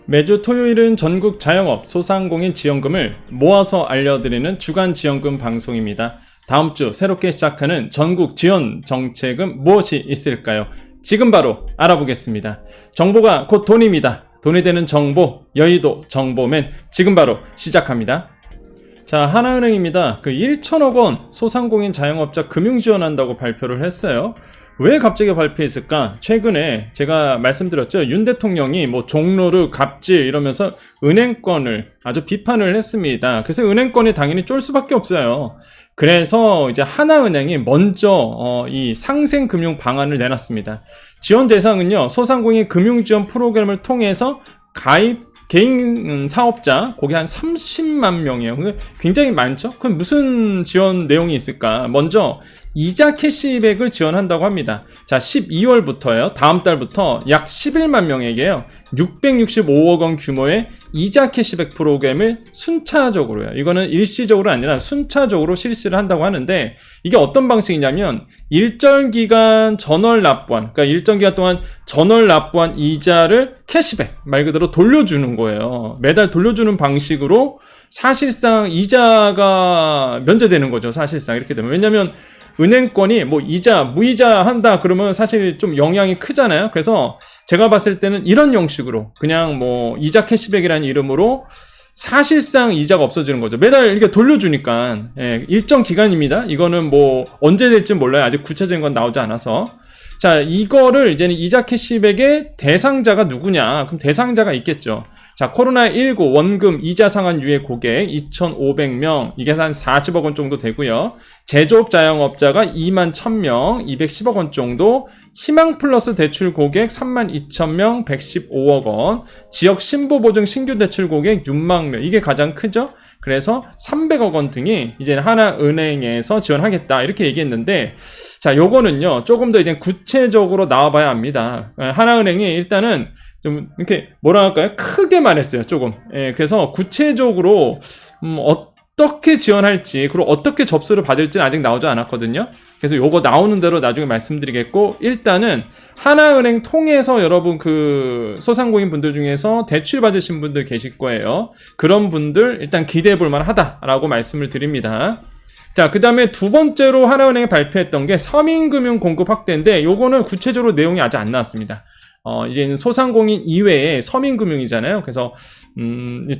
매주 토요일은 전국 자영업 소상공인 지원금을 모아서 알려드리는 주간 지원금 방송입니다. 다음 주 새롭게 시작하는 전국 지원 정책은 무엇이 있을까요? 지금 바로 알아보겠습니다. 정보가 곧 돈입니다. 돈이 되는 정보, 여의도 정보맨 지금 바로 시작합니다. 자, 하나은행입니다. 1천억 원 소상공인 자영업자 금융 지원한다고 발표를 했어요. 왜 갑자기 발표했을까? 최근에 제가 말씀드렸죠. 윤 대통령이 종로르 갑질 이러면서 은행권을 아주 비판을 했습니다. 그래서 은행권이 당연히 쫄 수밖에 없어요. 그래서 이제 하나은행이 먼저 이 상생금융 방안을 내놨습니다. 지원 대상은요, 소상공인 금융지원 프로그램을 통해서 가입 개인 사업자, 거기 한 30만 명이에요. 굉장히 많죠? 그럼 무슨 지원 내용이 있을까? 먼저 이자 캐시백을 지원한다고 합니다. 자, 12월부터요. 다음 달부터 약 11만 명에게요. 665억 원 규모의 이자 캐시백 프로그램을 순차적으로요. 이거는 일시적으로 아니라 순차적으로 실시를 한다고 하는데, 이게 어떤 방식이냐면 일정 기간 전월 납부한, 그러니까 일정 기간 동안 전월 납부한 이자를 캐시백, 말 그대로 돌려주는 거예요. 매달 돌려주는 방식으로 사실상 이자가 면제되는 거죠. 사실상 이렇게 되면. 왜냐면 은행권이 이자, 무이자 한다 그러면 사실 좀 영향이 크잖아요. 그래서 제가 봤을 때는 이런 형식으로 그냥 이자 캐시백이라는 이름으로 사실상 이자가 없어지는 거죠. 매달 이렇게 돌려주니까. 일정 기간입니다. 이거는 언제 될지 몰라요. 아직 구체적인 건 나오지 않아서. 자, 이거를 이제는 이자 캐시백의 대상자가 누구냐? 그럼 대상자가 있겠죠. 자, 코로나19 원금 이자 상환 유예 고객 2,500명, 이게 한 40억 원 정도 되고요. 제조업 자영업자가 2만 1,000명, 210억 원 정도, 희망 플러스 대출 고객 3만 2,000명, 115억 원, 지역 신보 보증 신규 대출 고객 6만 명, 이게 가장 크죠? 그래서 300억 원 등이 이제 하나은행에서 지원하겠다 이렇게 얘기했는데, 자, 요거는요 조금 더 이제 구체적으로 나와봐야 합니다. 하나은행이 일단은 좀 이렇게 크게 말했어요. 조금. 그래서 구체적으로 어떻게 지원할지, 그리고 어떻게 접수를 받을지는 아직 나오지 않았거든요. 그래서 요거 나오는 대로 나중에 말씀드리겠고, 일단은 하나은행 통해서 여러분 소상공인 분들 중에서 대출 받으신 분들 계실 거예요. 그런 분들 일단 기대해 볼 만하다라고 말씀을 드립니다. 자, 그 다음에 두 번째로 하나은행이 발표했던 게 서민금융 공급 확대인데, 요거는 구체적으로 내용이 아직 안 나왔습니다. 이제는 소상공인 이외에 서민금융이잖아요. 그래서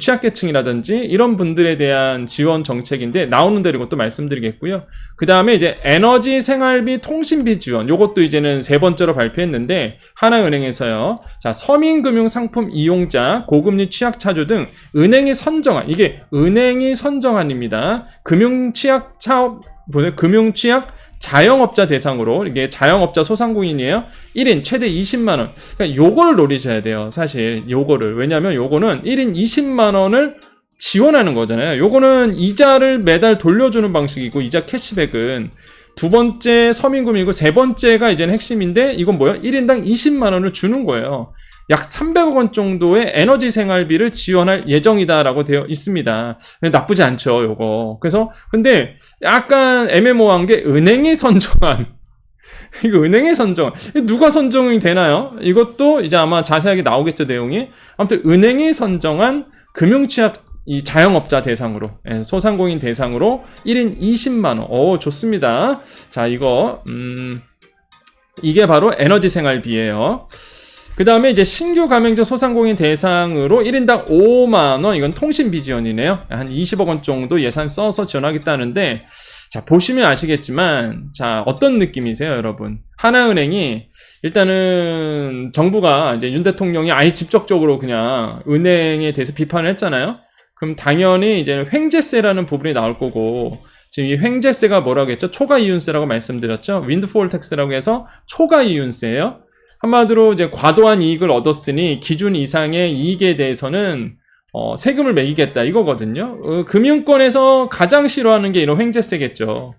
취약계층이라든지 이런 분들에 대한 지원 정책인데, 나오는 대로 이것도 말씀드리겠고요. 그 다음에 이제 에너지 생활비 통신비 지원, 요것도 이제는 세 번째로 발표했는데, 하나은행에서요. 자, 서민금융 상품 이용자, 고금리 취약차주 등 은행이 선정한, 이게 은행이 선정한입니다. 금융취약 자영업자 대상으로, 이게 자영업자 소상공인이에요. 1인 최대 20만원. 그러니까 요거를 노리셔야 돼요. 사실 요거를. 왜냐면 요거는 1인 20만원을 지원하는 거잖아요. 요거는 이자를 매달 돌려주는 방식이고, 이자 캐시백은 두 번째 서민금융이고, 세 번째가 이제는 핵심인데, 이건 1인당 20만원을 주는 거예요. 약 300억 원 정도의 에너지 생활비를 지원할 예정이다라고 되어 있습니다. 나쁘지 않죠, 요거. 그래서, 근데 약간 애매모호한 게 은행이 선정한, 이거 은행이 선정, 누가 선정이 되나요? 이것도 이제 아마 자세하게 나오겠죠, 내용이. 아무튼 은행이 선정한 금융취약 이 자영업자 대상으로, 소상공인 대상으로 1인 20만원. 좋습니다. 자, 이게 바로 에너지 생활비예요. 그 다음에 이제 신규 가맹점 소상공인 대상으로 1인당 5만원, 이건 통신비 지원이네요. 한 20억 원 정도 예산 써서 지원하겠다는데, 자, 보시면 아시겠지만, 자, 어떤 느낌이세요, 여러분? 하나은행이, 일단은 정부가 이제 윤 대통령이 아예 직접적으로 그냥 은행에 대해서 비판을 했잖아요. 그럼 당연히 이제 횡재세라는 부분이 나올 거고, 지금 이 횡재세가 뭐라고 했죠? 초과 이윤세라고 말씀드렸죠? 윈드폴 텍스라고 해서 초과 이윤세예요. 한마디로 이제 과도한 이익을 얻었으니 기준 이상의 이익에 대해서는 세금을 매기겠다 이거거든요. 금융권에서 가장 싫어하는 게 이런 횡재세겠죠.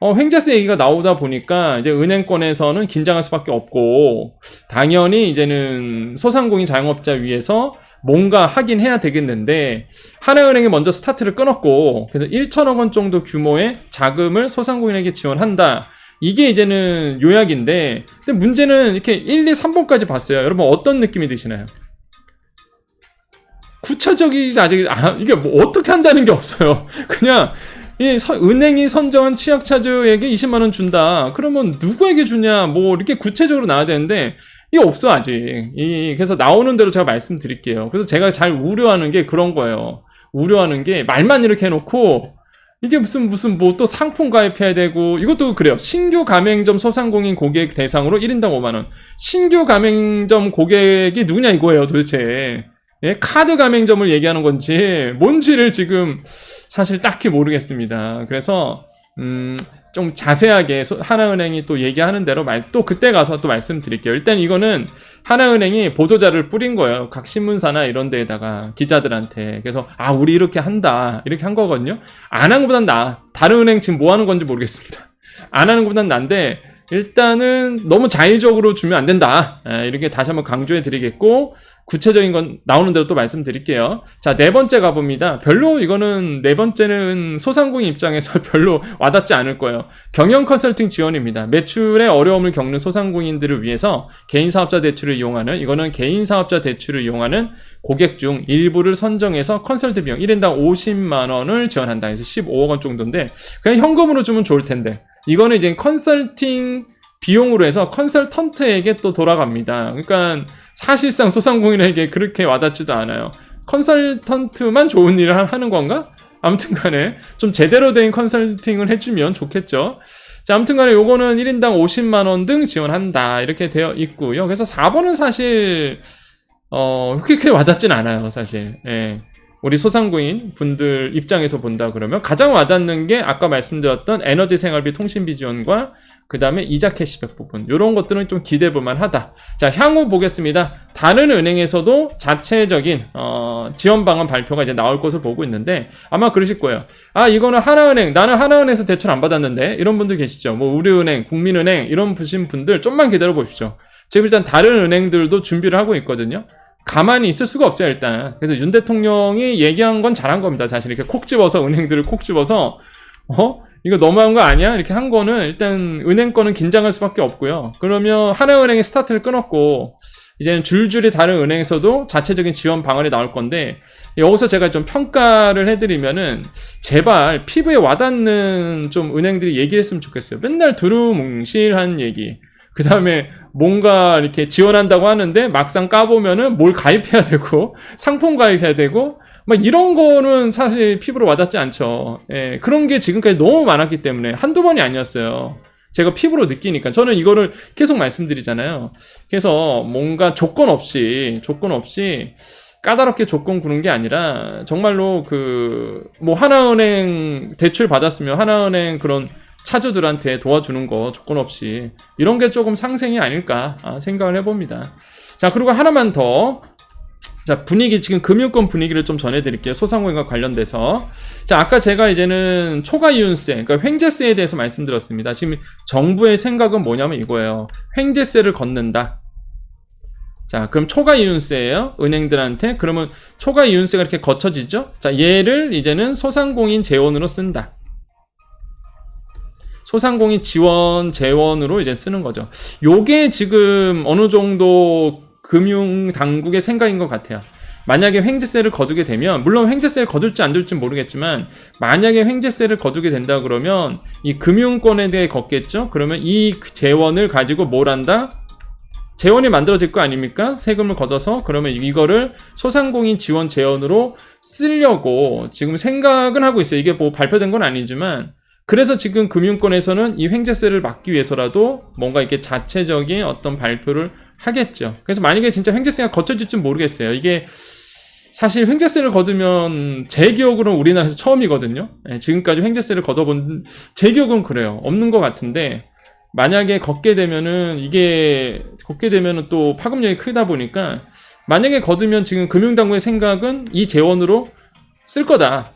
횡재세 얘기가 나오다 보니까 이제 은행권에서는 긴장할 수밖에 없고, 당연히 이제는 소상공인 자영업자 위해서 뭔가 하긴 해야 되겠는데, 하나은행이 먼저 스타트를 끊었고, 그래서 1천억 원 정도 규모의 자금을 소상공인에게 지원한다. 이게 이제는 요약인데, 근데 문제는 이렇게 1, 2, 3번까지 봤어요. 여러분 어떤 느낌이 드시나요? 구체적이지 아직 이게 뭐 어떻게 한다는 게 없어요. 그냥 은행이 선정한 취약차주에게 20만 원 준다. 그러면 누구에게 주냐? 뭐 이렇게 구체적으로 나와야 되는데 이게 없어 아직. 그래서 나오는 대로 제가 말씀드릴게요. 그래서 제가 잘 우려하는 게 그런 거예요. 우려하는 게 말만 이렇게 해놓고 이게 무슨 뭐 또 상품 가입해야 되고 이것도 그래요. 신규 가맹점 소상공인 고객 대상으로 1인당 5만 원. 신규 가맹점 고객이 누구냐 이거예요 도대체. 예? 카드 가맹점을 얘기하는 건지 뭔지를 지금 사실 딱히 모르겠습니다. 그래서 좀 자세하게 하나은행이 또 얘기하는 대로 또 그때 가서 또 말씀드릴게요. 일단 이거는 하나은행이 보도자를 뿌린 거예요. 각 신문사나 이런 데에다가 기자들한테. 그래서 우리 이렇게 한다 이렇게 한 거거든요. 안 한 것보단 나아. 다른 은행 지금 뭐 하는 건지 모르겠습니다. 안 하는 것보단 난데 일단은 너무 자의적으로 주면 안 된다. 이렇게 다시 한번 강조해 드리겠고 구체적인 건 나오는 대로 또 말씀드릴게요. 자, 네 번째 가봅니다. 별로 이거는 네 번째는 소상공인 입장에서 별로 와닿지 않을 거예요. 경영 컨설팅 지원입니다. 매출에 어려움을 겪는 소상공인들을 위해서 개인사업자 대출을 이용하는 이거는 개인사업자 대출을 이용하는 고객 중 일부를 선정해서 컨설팅 비용 1인당 50만 원을 지원한다. 그래서 15억 원 정도인데 그냥 현금으로 주면 좋을 텐데 이거는 이제 컨설팅 비용으로 해서 컨설턴트에게 또 돌아갑니다. 그러니까 사실상 소상공인에게 그렇게 와닿지도 않아요. 컨설턴트만 좋은 일을 하는 건가? 아무튼 간에 좀 제대로 된 컨설팅을 해주면 좋겠죠. 자, 아무튼 간에 요거는 1인당 50만 원 등 지원한다. 이렇게 되어 있고요. 그래서 4번은 사실 그렇게 와닿진 않아요. 사실. 예. 우리 소상공인 분들 입장에서 본다 그러면 가장 와닿는 게 아까 말씀드렸던 에너지 생활비 통신비 지원과 그 다음에 이자 캐시백 부분 이런 것들은 좀 기대해 볼 만하다. 자, 향후 보겠습니다. 다른 은행에서도 자체적인 지원 방안 발표가 이제 나올 것을 보고 있는데 아마 그러실 거예요. 이거는 하나은행 나는 하나은행에서 대출 안 받았는데 이런 분들 계시죠. 뭐 우리은행, 국민은행 이런 분들 좀만 기다려 보십시오. 지금 일단 다른 은행들도 준비를 하고 있거든요. 가만히 있을 수가 없어요 일단. 그래서 윤 대통령이 얘기한 건 잘한 겁니다. 사실 이렇게 콕 집어서 은행들을 콕 집어서 이거 너무한 거 아니야? 이렇게 한 거는 일단 은행 거는 긴장할 수밖에 없고요. 그러면 하나은행이 스타트를 끊었고 이제는 줄줄이 다른 은행에서도 자체적인 지원 방안이 나올 건데 여기서 제가 좀 평가를 해드리면은 제발 피부에 와닿는 좀 은행들이 얘기했으면 좋겠어요. 맨날 두루뭉실한 얘기. 그 다음에 뭔가 이렇게 지원한다고 하는데 막상 까보면은 뭘 가입해야 되고 상품 가입해야 되고 막 이런 거는 사실 피부로 와닿지 않죠. 예, 그런 게 지금까지 너무 많았기 때문에 한두 번이 아니었어요. 제가 피부로 느끼니까 저는 이거를 계속 말씀드리잖아요. 그래서 뭔가 조건 없이 까다롭게 조건 구는 게 아니라 정말로 뭐 하나은행 대출 받았으면 하나은행 그런 차주들한테 도와주는 거 조건 없이 이런 게 조금 상생이 아닐까 생각을 해봅니다. 자, 그리고 하나만 더. 자, 분위기 지금 금융권 분위기를 좀 전해드릴게요. 소상공인과 관련돼서. 자, 아까 제가 이제는 초과 이윤세, 그러니까 횡재세에 대해서 말씀드렸습니다. 지금 정부의 생각은 뭐냐면 이거예요. 횡재세를 걷는다. 자, 그럼 초과 이윤세예요. 은행들한테. 그러면 초과 이윤세가 이렇게 거쳐지죠. 자, 얘를 이제는 소상공인 재원으로 쓴다. 소상공인 지원 재원으로 이제 쓰는 거죠. 요게 지금 어느 정도 금융당국의 생각인 것 같아요. 만약에 횡재세를 거두게 되면, 물론 횡재세를 거둘지 안 둘지 모르겠지만 만약에 횡재세를 거두게 된다 그러면 이 금융권에 대해 걷겠죠. 그러면 이 재원을 가지고 뭘 한다? 재원이 만들어질 거 아닙니까? 세금을 걷어서. 그러면 이거를 소상공인 지원 재원으로 쓰려고 지금 생각은 하고 있어요. 이게 뭐 발표된 건 아니지만, 그래서 지금 금융권에서는 이 횡재세를 막기 위해서라도 뭔가 이렇게 자체적인 어떤 발표를 하겠죠. 그래서 만약에 진짜 횡재세가 거쳐질지 모르겠어요. 이게 사실 횡재세를 거두면 제 기억으로는 우리나라에서 처음이거든요. 지금까지 횡재세를 걷어본 제 기억은 그래요. 없는 것 같은데, 만약에 걷게 되면은 또 파급력이 크다 보니까 만약에 거두면 지금 금융당국의 생각은 이 재원으로 쓸 거다.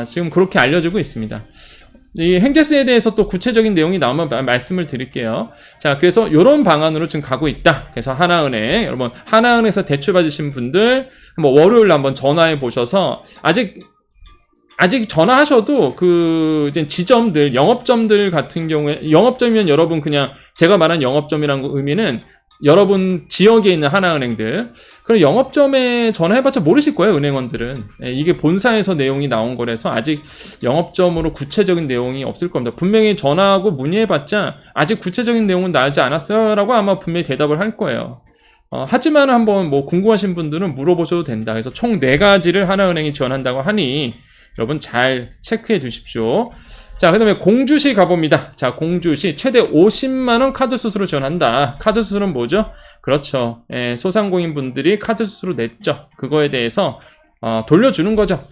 지금 그렇게 알려지고 있습니다. 이 횡재세에 대해서 또 구체적인 내용이 나오면 말씀을 드릴게요. 자, 그래서 이런 방안으로 지금 가고 있다. 그래서 하나은행, 여러분 하나은행에서 대출 받으신 분들 한번 월요일 한번 전화해 보셔서 아직 전화하셔도 이제 지점들, 영업점들 같은 경우에, 영업점이면 여러분 그냥 제가 말한 영업점이라는 의미는 여러분 지역에 있는 하나은행들, 그럼 영업점에 전화해봤자 모르실 거예요, 은행원들은. 이게 본사에서 내용이 나온 거라서 아직 영업점으로 구체적인 내용이 없을 겁니다. 분명히 전화하고 문의해봤자 아직 구체적인 내용은 나오지 않았어요 라고 아마 분명히 대답을 할 거예요. 하지만 한번 뭐 궁금하신 분들은 물어보셔도 된다. 그래서 총 4가지를 하나은행이 지원한다고 하니 여러분 잘 체크해 주십시오. 자, 그 다음에 공주시 가봅니다. 자, 공주시 최대 50만원 카드 수수료 지원한다. 카드 수수료는 뭐죠? 그렇죠. 소상공인분들이 카드 수수료 냈죠. 그거에 대해서 돌려주는 거죠.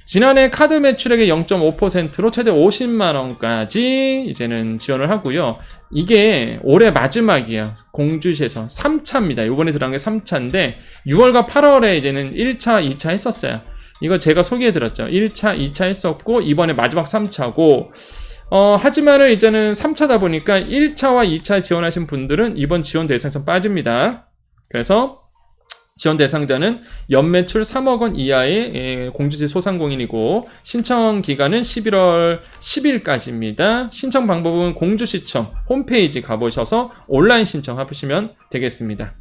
지난해 카드 매출액의 0.5%로 최대 50만원까지 이제는 지원을 하고요. 이게 올해 마지막이에요. 공주시에서 3차입니다. 요번에 들어간 게 3차인데 6월과 8월에 이제는 1차, 2차 했었어요. 이거 제가 소개해드렸죠. 1차, 2차 했었고 이번에 마지막 3차고 하지만은 이제는 3차다 보니까 1차와 2차 지원하신 분들은 이번 지원 대상에서 빠집니다. 그래서 지원 대상자는 연매출 3억 원 이하의 공주시 소상공인이고 신청 기간은 11월 10일까지입니다. 신청 방법은 공주시청 홈페이지 가보셔서 온라인 신청하시면 되겠습니다.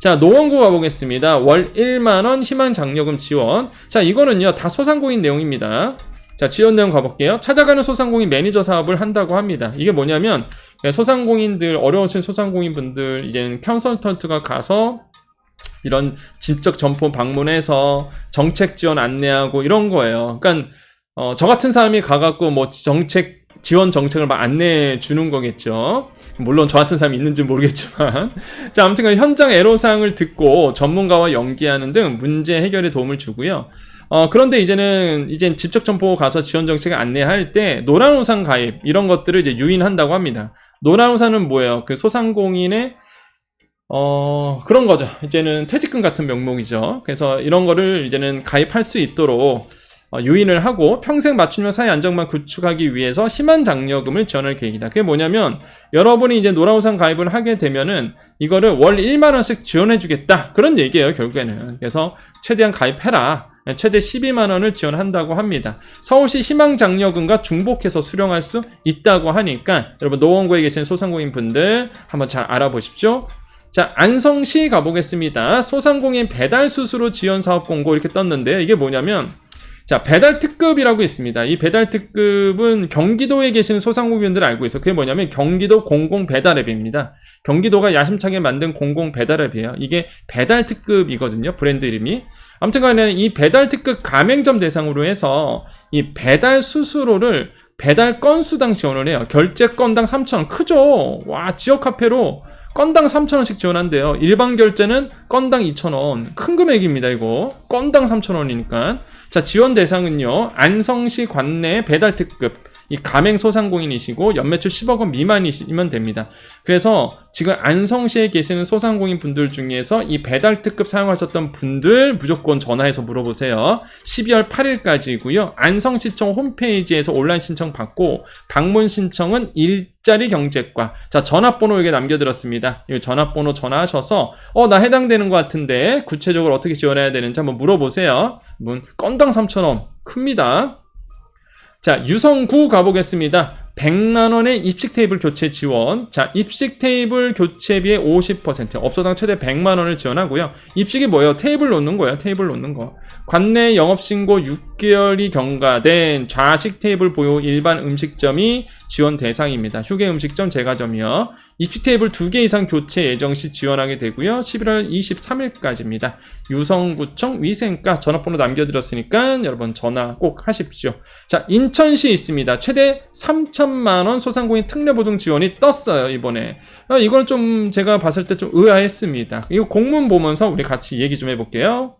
자, 노원구 가보겠습니다. 월 1만원 희망장려금 지원. 자, 이거는요 다 소상공인 내용입니다. 자, 지원 내용 가볼게요. 찾아가는 소상공인 매니저 사업을 한다고 합니다. 이게 뭐냐면 소상공인들, 어려우신 소상공인분들 이제는 컨설턴트가 가서 이런 직접 점포 방문해서 정책 지원 안내하고 이런 거예요. 그러니까 저 같은 사람이 가갖고 뭐 정책 지원 정책을 막 안내해 주는 거겠죠. 물론 저 같은 사람이 있는지 모르겠지만 자, 아무튼 현장 애로사항을 듣고 전문가와 연계하는 등 문제 해결에 도움을 주고요. 그런데 이제는 직접 점포 가서 지원 정책을 안내할 때 노란우산 가입 이런 것들을 이제 유인한다고 합니다. 노란우산은 뭐예요? 그 소상공인의 그런 거죠. 이제는 퇴직금 같은 명목이죠. 그래서 이런 거를 이제는 가입할 수 있도록 유인을 하고 평생 맞춤형 사회 안정만 구축하기 위해서 희망장려금을 지원할 계획이다. 그게 뭐냐면 여러분이 이제 노란우산 가입을 하게 되면은 이거를 월 1만원씩 지원해주겠다. 그런 얘기예요, 결국에는. 그래서 최대한 가입해라. 최대 12만원을 지원한다고 합니다. 서울시 희망장려금과 중복해서 수령할 수 있다고 하니까 여러분 노원구에 계신 소상공인 분들 한번 잘 알아보십시오. 자, 안성시 가보겠습니다. 소상공인 배달 수수료 지원 사업 공고 이렇게 떴는데요. 이게 뭐냐면 자, 배달 특급이라고 있습니다. 이 배달 특급은 경기도에 계시는 소상공인들 알고 있어요. 그게 뭐냐면 경기도 공공 배달 앱입니다. 경기도가 야심차게 만든 공공 배달 앱이에요. 이게 배달 특급이거든요. 브랜드 이름이. 아무튼 간에 이 배달 특급 가맹점 대상으로 해서 이 배달 수수료를 배달 건수당 지원을 해요. 결제 건당 3,000원. 크죠? 와, 지역 카페로 건당 3,000원씩 지원한대요. 일반 결제는 건당 2,000원. 큰 금액입니다, 이거. 건당 3,000원이니까. 자, 지원 대상은요, 안성시 관내 배달 특급. 이 가맹 소상공인이시고 연매출 10억 원 미만이시면 됩니다. 그래서 지금 안성시에 계시는 소상공인 분들 중에서 이 배달 특급 사용하셨던 분들 무조건 전화해서 물어보세요. 12월 8일까지고요. 안성시청 홈페이지에서 온라인 신청 받고 방문 신청은 일자리 경제과. 자, 전화번호 여기 남겨드렸습니다. 이 전화번호 전화하셔서 나 해당되는 것 같은데 구체적으로 어떻게 지원해야 되는지 한번 물어보세요. 건당 3,000원 큽니다. 자, 유성구 가보겠습니다. 100만원의 입식 테이블 교체 지원. 자, 입식 테이블 교체비의 50%, 업소당 최대 100만원을 지원하고요. 입식이 뭐예요? 테이블 놓는 거예요. 테이블 놓는 거. 관내 영업신고 6개월이 경과된 좌식 테이블 보유 일반 음식점이 지원 대상입니다. 휴게 음식점, 제과점이요. 입식 테이블 2개 이상 교체 예정 시 지원하게 되고요. 11월 23일까지입니다. 유성구청 위생과 전화번호 남겨드렸으니까 여러분 전화 꼭 하십시오. 자, 인천시 있습니다. 최대 3천만원 소상공인 특례보증 지원이 떴어요, 이번에. 이걸 좀 제가 봤을 때 좀 의아했습니다. 이거 공문 보면서 우리 같이 얘기 좀 해볼게요.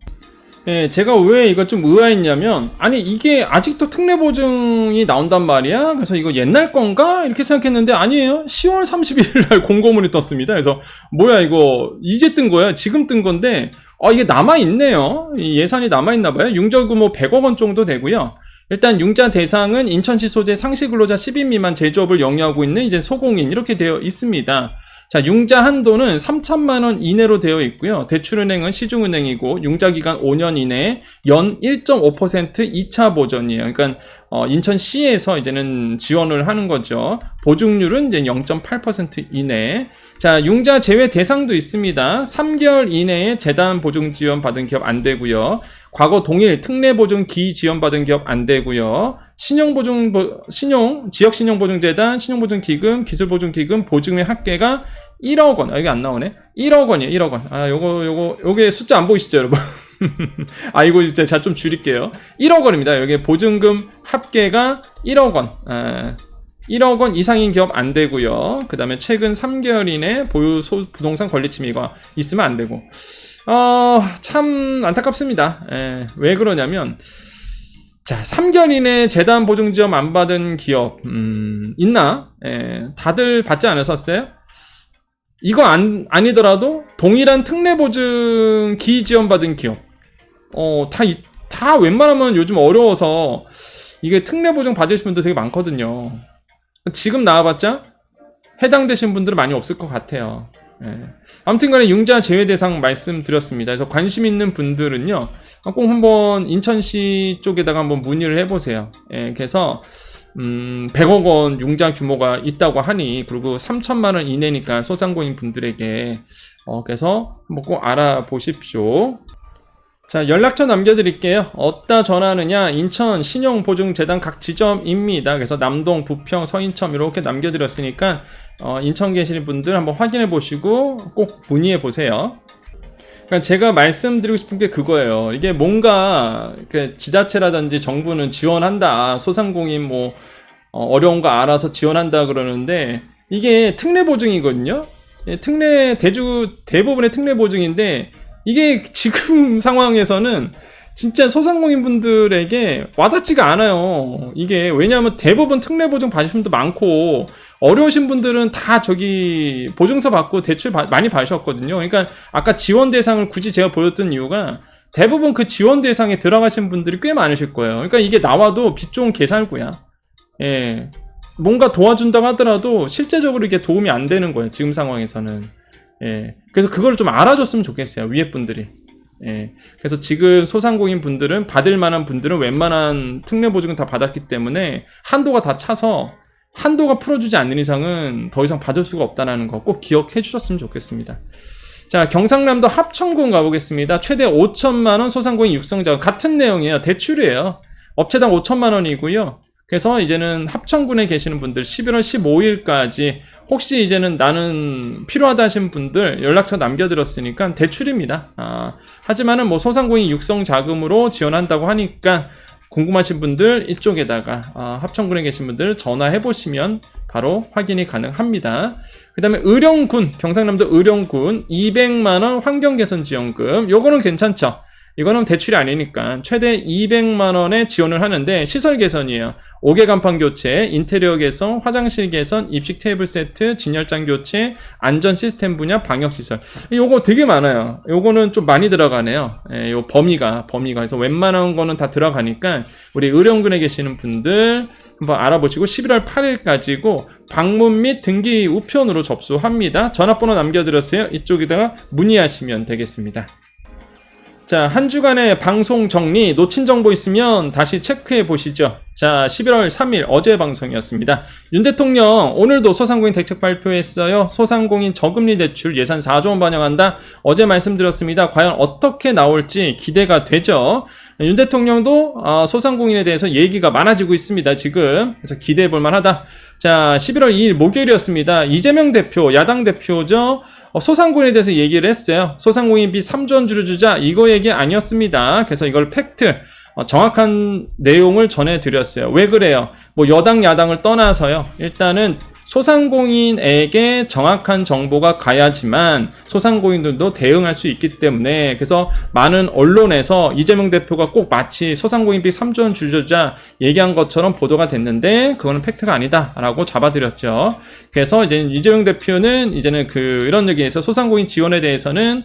예, 제가 왜 이거 좀 의아했냐면, 아니 이게 아직도 특례보증이 나온단 말이야? 그래서 이거 옛날 건가? 이렇게 생각했는데 아니에요. 10월 31일 날 공고문이 떴습니다. 그래서 뭐야 이거 이제 뜬 거야? 지금 뜬 건데 이게 남아있네요. 이 예산이 남아있나봐요. 융자 규모 100억 원 정도 되고요. 일단 융자 대상은 인천시 소재 상시 근로자 10인 미만 제조업을 영위하고 있는 이제 소공인 이렇게 되어 있습니다. 자, 융자 한도는 3천만원 이내로 되어 있고요. 대출은행은 시중은행이고 융자기간 5년 이내에 연 1.5% 2차 보전이에요. 그러니까 인천시에서 이제는 지원을 하는 거죠. 보증률은 이제 0.8% 이내. 자, 융자 제외 대상도 있습니다. 3개월 이내에 재단 보증 지원 받은 기업 안 되고요. 과거 동일 특례 보증 기 지원 받은 기업 안 되고요. 지역 신용 보증 재단, 신용 보증 기금, 기술 보증 기금 보증의 합계가 1억 원. 아, 이게 안 나오네. 1억 원이에요. 1억 원. 아, 요게 숫자 안 보이시죠, 여러분? 아, 이거 진짜 제가 좀 줄일게요. 1억 원입니다. 여기 보증금 합계가 1억 원. 1억 원 이상인 기업 안 되고요. 그 다음에 최근 3개월 이내 보유 부동산 권리 침해가 있으면 안 되고. 참 안타깝습니다. 왜 그러냐면, 자, 3개월 이내 재단 보증 지원 안 받은 기업, 있나? 다들 받지 않으셨어요? 이거 아니더라도 동일한 특례 보증 기 지원 받은 기업. 다 웬만하면 요즘 어려워서 이게 특례 보증 받으신 분들 되게 많거든요. 지금 나와봤자 해당되신 분들은 많이 없을 것 같아요. 아무튼 간에 융자 제외 대상 말씀드렸습니다. 그래서 관심 있는 분들은요, 꼭 한번 인천시 쪽에다가 한번 문의를 해보세요. 그래서 100억 원 융자 규모가 있다고 하니, 그리고 3천만 원 이내니까 소상공인 분들에게 그래서 한번 꼭 알아보십시오. 자, 연락처 남겨드릴게요. 어디다 전화하느냐? 인천 신용보증재단 각 지점입니다. 그래서 남동, 부평, 서인천 이렇게 남겨드렸으니까 인천 계시는 분들 한번 확인해 보시고 꼭 문의해 보세요. 그러니까 제가 말씀드리고 싶은 게 그거예요. 이게 뭔가 지자체라든지 정부는 지원한다, 소상공인 뭐 어려운 거 알아서 지원한다 그러는데, 이게 특례 보증이거든요. 대부분의 특례 보증인데, 이게 지금 상황에서는 진짜 소상공인 분들에게 와닿지가 않아요. 이게 왜냐하면 대부분 특례 보증 받으신 분도 많고, 어려우신 분들은 다 저기 보증서 받고 대출 많이 받으셨거든요. 그러니까 아까 지원 대상을 굳이 제가 보였던 이유가, 대부분 그 지원 대상에 들어가신 분들이 꽤 많으실 거예요. 그러니까 이게 나와도 빚 좋은 개살구야. 뭔가 도와준다고 하더라도 실제적으로 이게 도움이 안 되는 거예요, 지금 상황에서는. 그래서 그걸 좀 알아줬으면 좋겠어요, 위에 분들이. 그래서 지금 소상공인 분들은, 받을 만한 분들은 웬만한 특례 보증은 다 받았기 때문에 한도가 다 차서, 한도가 풀어주지 않는 이상은 더 이상 받을 수가 없다는 거 꼭 기억해 주셨으면 좋겠습니다. 자, 경상남도 합천군 가보겠습니다. 최대 5천만원 소상공인 육성자금, 같은 내용이에요. 대출이에요. 업체당 5천만원이고요. 그래서 이제는 합천군에 계시는 분들 11월 15일까지 혹시 이제는 나는 필요하다 하신 분들 연락처 남겨드렸으니까 대출입니다. 하지만은 뭐 소상공인 육성 자금으로 지원한다고 하니까 궁금하신 분들 이쪽에다가 합천군에 계신 분들 전화해 보시면 바로 확인이 가능합니다. 그 다음에 의령군, 경상남도 의령군 200만원 환경개선지원금, 요거는 괜찮죠. 이거는 대출이 아니니까 최대 200만원의 지원을 하는데, 시설 개선이에요. 5개 간판 교체, 인테리어 개선, 화장실 개선, 입식 테이블 세트, 진열장 교체, 안전 시스템 분야, 방역 시설. 요거 되게 많아요. 요거는 좀 많이 들어가네요. 요 범위가 해서 웬만한 거는 다 들어가니까 우리 의령군에 계시는 분들 한번 알아보시고 11월 8일까지고 방문 및 등기 우편으로 접수합니다. 전화번호 남겨드렸어요. 이쪽에다가 문의하시면 되겠습니다. 자, 한 주간의 방송 정리, 놓친 정보 있으면 다시 체크해 보시죠. 자, 11월 3일 어제 방송이었습니다. 윤 대통령 오늘도 소상공인 대책 발표했어요. 소상공인 저금리 대출 예산 4조 원 반영한다. 어제 말씀드렸습니다. 과연 어떻게 나올지 기대가 되죠. 윤 대통령도 소상공인에 대해서 얘기가 많아지고 있습니다, 지금. 그래서 기대해 볼 만하다. 자, 11월 2일 목요일이었습니다. 이재명 대표, 야당 대표죠. 소상공인에 대해서 얘기를 했어요. 소상공인 빚 3조 원 줄여주자, 이거 얘기 아니었습니다. 그래서 이걸 팩트, 정확한 내용을 전해드렸어요. 왜 그래요? 뭐 여당 야당을 떠나서요, 일단은 소상공인에게 정확한 정보가 가야지만 소상공인들도 대응할 수 있기 때문에, 그래서 많은 언론에서 이재명 대표가 꼭 마치 소상공인 빚 3조 원 줄여주자 얘기한 것처럼 보도가 됐는데, 그거는 팩트가 아니다 라고 잡아드렸죠. 그래서 이제 이재명 대표는 이제는 이런 얘기에서 소상공인 지원에 대해서는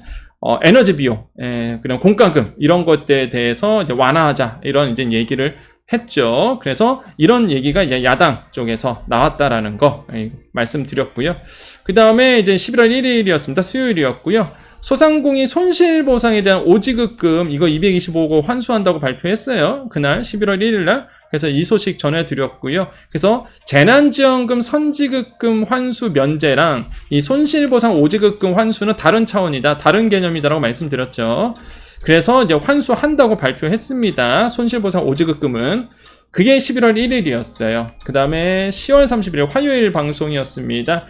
에너지 비용, 그냥 공과금 이런 것들에 대해서 이제 완화하자, 이런 이제 얘기를 했죠. 그래서 이런 얘기가 이제 야당 쪽에서 나왔다라는 거 말씀드렸고요. 그 다음에 이제 11월 1일이었습니다. 수요일이었고요. 소상공인 손실보상에 대한 오지급금 이거 225억 환수한다고 발표했어요. 그날 11월 1일 날. 그래서 이 소식 전해드렸고요. 그래서 재난지원금 선지급금 환수 면제랑 이 손실보상 오지급금 환수는 다른 차원이다. 다른 개념이다라고 말씀드렸죠. 그래서 이제 환수한다고 발표했습니다. 손실보상 오지급금은. 그게 11월 1일이었어요. 그 다음에 10월 31일 화요일 방송이었습니다.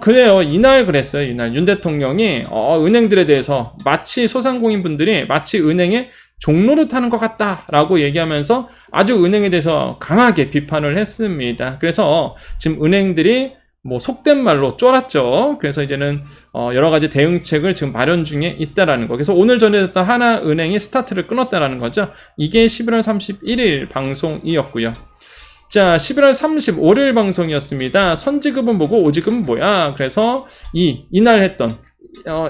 그래요. 이날 그랬어요. 이날 윤 대통령이 은행들에 대해서 마치 소상공인분들이 마치 은행에 종로를 타는 것 같다라고 얘기하면서 아주 은행에 대해서 강하게 비판을 했습니다. 그래서 지금 은행들이 뭐 속된 말로 쫄았죠. 그래서 이제는 여러 가지 대응책을 지금 마련 중에 있다라는 거. 그래서 오늘 전해졌던 하나은행이 스타트를 끊었다라는 거죠. 이게 11월 31일 방송이었고요. 자, 11월 35일 방송이었습니다. 선지급은 뭐고 오지급은 뭐야? 그래서 이날 했던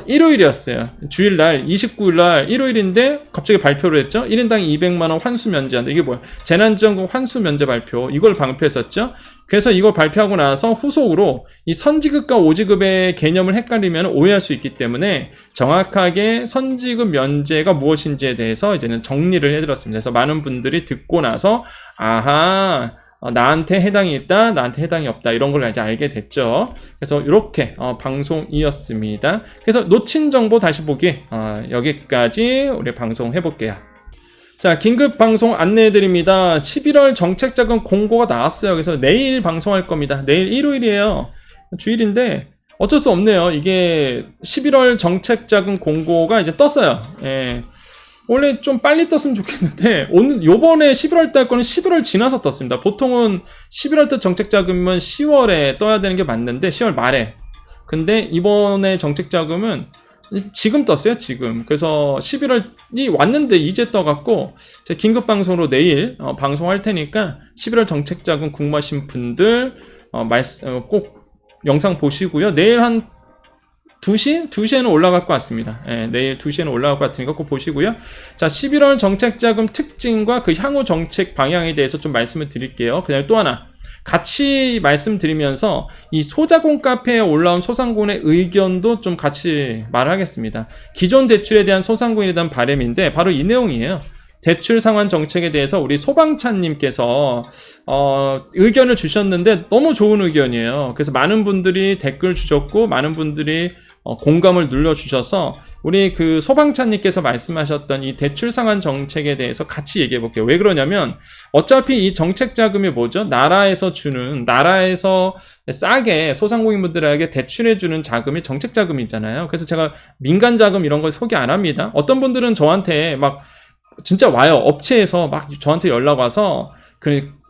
일요일이었어요. 주일날 29일날 일요일인데 갑자기 발표를 했죠. 1인당 200만원 환수 면제한다. 이게 뭐야? 재난지원금 환수 면제 발표. 이걸 발표했었죠. 그래서 이걸 발표하고 나서 후속으로 이 선지급과 오지급의 개념을 헷갈리면 오해할 수 있기 때문에 정확하게 선지급 면제가 무엇인지에 대해서 이제는 정리를 해드렸습니다. 그래서 많은 분들이 듣고 나서 아하, 나한테 해당이 있다, 나한테 해당이 없다, 이런 걸 이제 알게 됐죠. 그래서 이렇게 방송이었습니다. 그래서 놓친 정보 다시 보기 여기까지 우리 방송 해볼게요. 자, 긴급 방송 안내해드립니다. 11월 정책자금 공고가 나왔어요. 그래서 내일 방송할 겁니다. 내일 일요일이에요. 주일인데 어쩔 수 없네요. 이게 11월 정책자금 공고가 이제 떴어요. 예. 원래 좀 빨리 떴으면 좋겠는데 요번에 11월 달 거는 11월 지나서 떴습니다. 보통은 11월 달 정책자금은 10월에 떠야 되는 게 맞는데 10월 말에. 근데 이번에 정책자금은 지금 떴어요, 지금. 그래서 11월이 왔는데 이제 떠갖고 제가 긴급방송으로 내일 방송할 테니까 11월 정책자금 궁금하신 분들 꼭 영상 보시고요. 내일 한 2시? 2시에는 올라갈 것 같습니다. 예, 내일 2시에는 올라갈 것 같으니까 꼭 보시고요. 자, 11월 정책자금 특징과 그 향후 정책 방향에 대해서 좀 말씀을 드릴게요. 그다음에 또 하나 같이 말씀드리면서 이 소자공 카페에 올라온 소상공인의 의견도 좀 같이 말하겠습니다. 기존 대출에 대한 소상공인에 대한 바람인데 바로 이 내용이에요. 대출 상환 정책에 대해서 우리 소방찬님께서 의견을 주셨는데 너무 좋은 의견이에요. 그래서 많은 분들이 댓글 주셨고 많은 분들이 공감을 눌러주셔서 우리 그 소방찬님께서 말씀하셨던 이 대출 상환 정책에 대해서 같이 얘기해 볼게요. 왜 그러냐면 어차피 이 정책 자금이 뭐죠? 나라에서 싸게 소상공인분들에게 대출해 주는 자금이 정책 자금이잖아요. 그래서 제가 민간 자금 이런 거 소개 안 합니다. 어떤 분들은 저한테 막 진짜 와요. 업체에서 막 저한테 연락 와서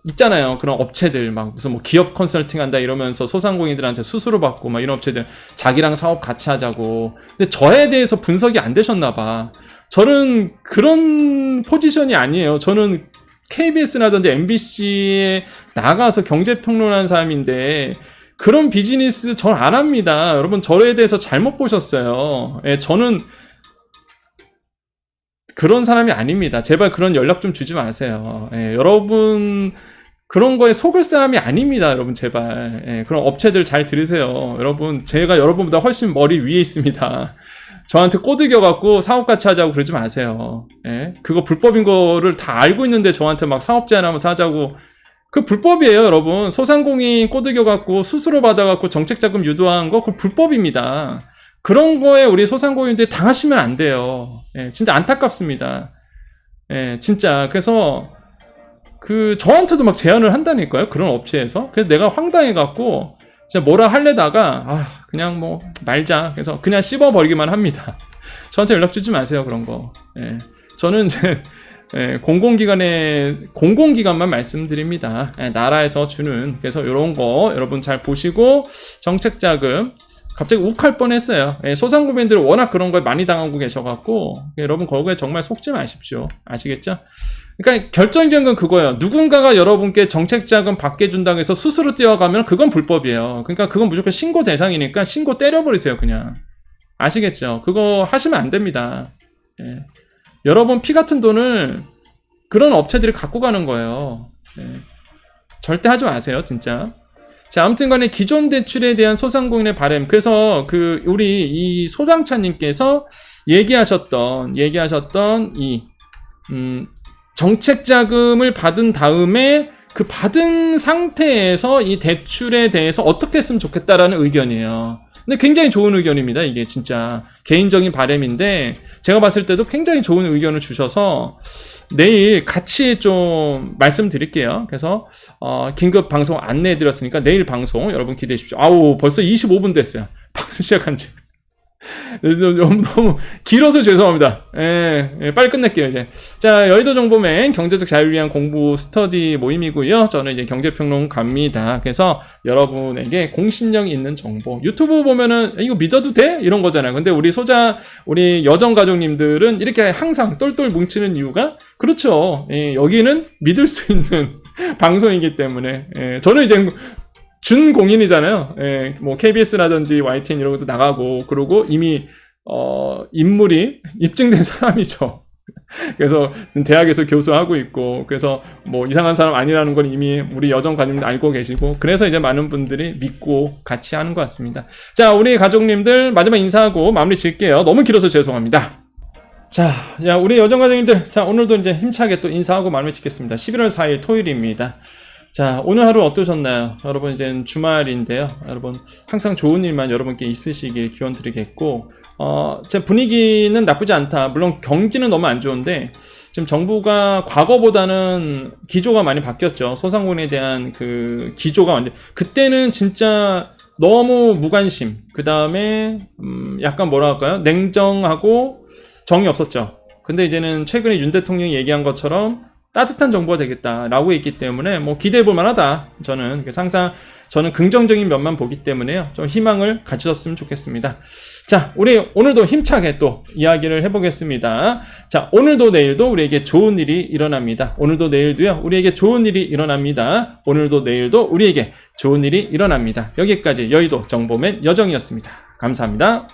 있잖아요. 그런 업체들 막 무슨 뭐 기업 컨설팅 한다 이러면서 소상공인들한테 수수료 받고 막 이런 업체들 자기랑 사업 같이 하자고. 근데 저에 대해서 분석이 안 되셨나 봐. 저는 그런 포지션이 아니에요. 저는 KBS라든지 MBC에 나가서 경제평론하는 사람인데 그런 비즈니스 전 안 합니다. 여러분 저에 대해서 잘못 보셨어요. 예, 저는 그런 사람이 아닙니다. 제발 그런 연락 좀 주지 마세요. 예, 여러분 그런 거에 속을 사람이 아닙니다. 여러분 제발. 예, 그런 업체들 잘 들으세요. 여러분 제가 여러분보다 훨씬 머리 위에 있습니다. 저한테 꼬드겨갖고 사업 같이 하자고 그러지 마세요. 예, 그거 불법인 거를 다 알고 있는데 저한테 막 사업 제안하면서 하자고. 그 불법이에요, 여러분. 소상공인 꼬드겨갖고 수수료 받아갖고 정책자금 유도한 거 그거 불법입니다. 그런 거에 우리 소상공인들이 당하시면 안 돼요. 예, 진짜 안타깝습니다. 예, 진짜. 그래서, 저한테도 막 제안을 한다니까요. 그런 업체에서. 그래서 내가 황당해갖고, 진짜 뭐라 할래다가, 그냥 뭐, 말자. 그래서 그냥 씹어버리기만 합니다. 저한테 연락 주지 마세요, 그런 거. 예, 저는 이제, 예, 공공기관만 말씀드립니다. 예, 나라에서 주는. 그래서 이런 거 여러분 잘 보시고, 정책자금, 갑자기 욱할 뻔했어요. 예, 소상공인들은 워낙 그런 걸 많이 당하고 계셔갖고 여러분 거기에 정말 속지 마십시오. 아시겠죠? 그러니까 결정적인 건 그거예요. 누군가가 여러분께 정책자금 받게 준다고 해서 스스로 뛰어가면 그건 불법이에요. 그러니까 그건 무조건 신고 대상이니까 신고 때려버리세요. 그냥. 아시겠죠? 그거 하시면 안 됩니다. 예. 여러분 피 같은 돈을 그런 업체들이 갖고 가는 거예요. 예. 절대 하지 마세요. 진짜. 자, 아무튼 간에 기존 대출에 대한 소상공인의 바람. 그래서 우리 이 소장차님께서 얘기하셨던 정책 자금을 받은 다음에 그 받은 상태에서 이 대출에 대해서 어떻게 했으면 좋겠다라는 의견이에요. 근데 굉장히 좋은 의견입니다. 이게 진짜 개인적인 바람인데 제가 봤을 때도 굉장히 좋은 의견을 주셔서 내일 같이 좀 말씀드릴게요. 그래서 긴급 방송 안내해드렸으니까 내일 방송 여러분 기대해 주십시오. 아우 벌써 25분 됐어요. 방송 시작한 지. 너무 길어서 죄송합니다. 빨리 끝낼게요, 이제. 자, 여의도 정보맨 경제적 자유를 위한 공부 스터디 모임이고요. 저는 이제 경제평론가입니다. 그래서 여러분에게 공신력 있는 정보. 유튜브 보면은 이거 믿어도 돼? 이런 거잖아요. 근데 우리 여정 가족님들은 이렇게 항상 똘똘 뭉치는 이유가 그렇죠. 여기는 믿을 수 있는 방송이기 때문에. 저는 이제 준공인이잖아요. 뭐 KBS라든지 YTN 이런 것도 나가고 그러고 이미 인물이 입증된 사람이죠. 그래서 대학에서 교수하고 있고 그래서 뭐 이상한 사람 아니라는 건 이미 우리 여정 가족님들 알고 계시고 그래서 이제 많은 분들이 믿고 같이 하는 것 같습니다. 자, 우리 가족님들 마지막 인사하고 마무리 질게요. 너무 길어서 죄송합니다. 자, 우리 여정 가족님들, 자, 오늘도 이제 힘차게 또 인사하고 마무리 짓겠습니다. 11월 4일 토요일입니다. 자, 오늘 하루 어떠셨나요? 여러분 이제 주말인데요. 여러분 항상 좋은 일만 여러분께 있으시길 기원 드리겠고 제 분위기는 나쁘지 않다. 물론 경기는 너무 안 좋은데 지금 정부가 과거보다는 기조가 많이 바뀌었죠. 소상공인에 대한 그 기조가 완전 그때는 진짜 너무 무관심. 그다음에 약간 뭐라 할까요? 냉정하고 정이 없었죠. 근데 이제는 최근에 윤 대통령이 얘기한 것처럼 따뜻한 정부가 되겠다라고 했기 때문에 뭐 기대해 볼 만하다. 저는 항상 저는 긍정적인 면만 보기 때문에요. 좀 희망을 가지셨으면 좋겠습니다. 자, 우리 오늘도 힘차게 또 이야기를 해보겠습니다. 자, 오늘도 내일도 우리에게 좋은 일이 일어납니다. 오늘도 내일도요. 우리에게 좋은 일이 일어납니다. 오늘도 내일도 우리에게 좋은 일이 일어납니다. 여기까지 여의도 정보맨 여정이었습니다. 감사합니다.